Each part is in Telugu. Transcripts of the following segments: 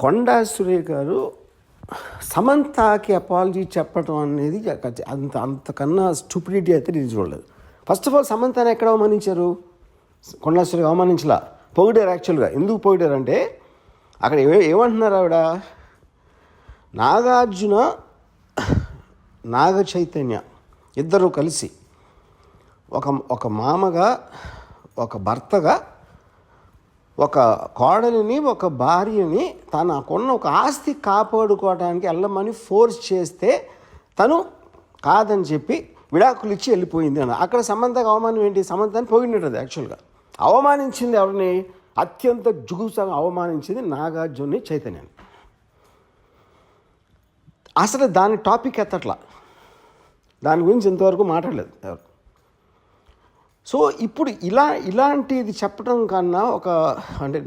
కొండా సురేఖ గారు సమంతకి అపాలజీ చెప్పడం అనేది అంతకన్నా స్టూపిడిటీ అయితే నేను చూడలేదు. ఫస్ట్ ఆఫ్ ఆల్ సమంతని ఎక్కడ అవమానించారు? కొండా సురేఖ అవమానించలా, పొగిడారు. యాక్చువల్గా ఎందుకు పొగిడారంటే అక్కడ ఏమంటున్నారు ఆవిడ, నాగార్జున నాగ చైతన్య ఇద్దరు కలిసి ఒక మామగా, ఒక భర్తగా, ఒక కోడలిని, ఒక భార్యని తనకున్న ఒక ఆస్తి కాపాడుకోవడానికి వెళ్ళమని ఫోర్స్ చేస్తే తను కాదని చెప్పి విడాకులు ఇచ్చి వెళ్ళిపోయింది అని. అక్కడ సమంతకు అవమానం ఏంటి? సమంతని పొగిడినది. యాక్చువల్గా అవమానించింది ఎవరిని? అత్యంత జుగుసాగా అవమానించింది నాగార్జున చైతన్యాన్ని. అసలు దాని టాపిక్ ఎత్తట్లా, దాని గురించి ఇంతవరకు మాట్లాడలేదు ఎవరు. సో ఇప్పుడు ఇలాంటిది చెప్పడం కన్నా అంటే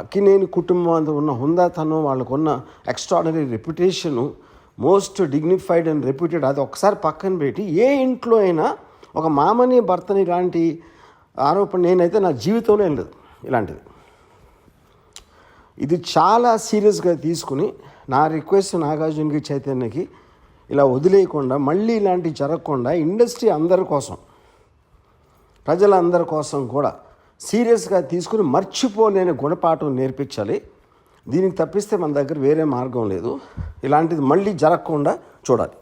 అక్కినేని కుటుంబం అంతా ఉన్న హుందాతనం, వాళ్ళకున్న extraordinary reputation, most dignified and reputed, అది ఒకసారి పక్కన పెట్టి ఏ ఇంట్లో అయినా ఒక మామని భర్తని ఇలాంటి ఆరోపణ నేనైతే నా జీవితంలో ఏం లేదు ఇలాంటిది. ఇది చాలా సీరియస్గా తీసుకుని నా రిక్వెస్ట్ నాగార్జునకి చైతన్యకి ఇలా వదిలేయకుండా, మళ్ళీ ఇలాంటివి జరగకుండా ఇండస్ట్రీ అందరి కోసం, ప్రజలందరి కోసం కూడా సీరియస్గా తీసుకుని మర్చిపోలేని గుణపాఠం నేర్పించాలి. దీనికి తప్పిస్తే మన దగ్గర వేరే మార్గం లేదు. ఇలాంటిది మళ్ళీ జరగకుండా చూడాలి.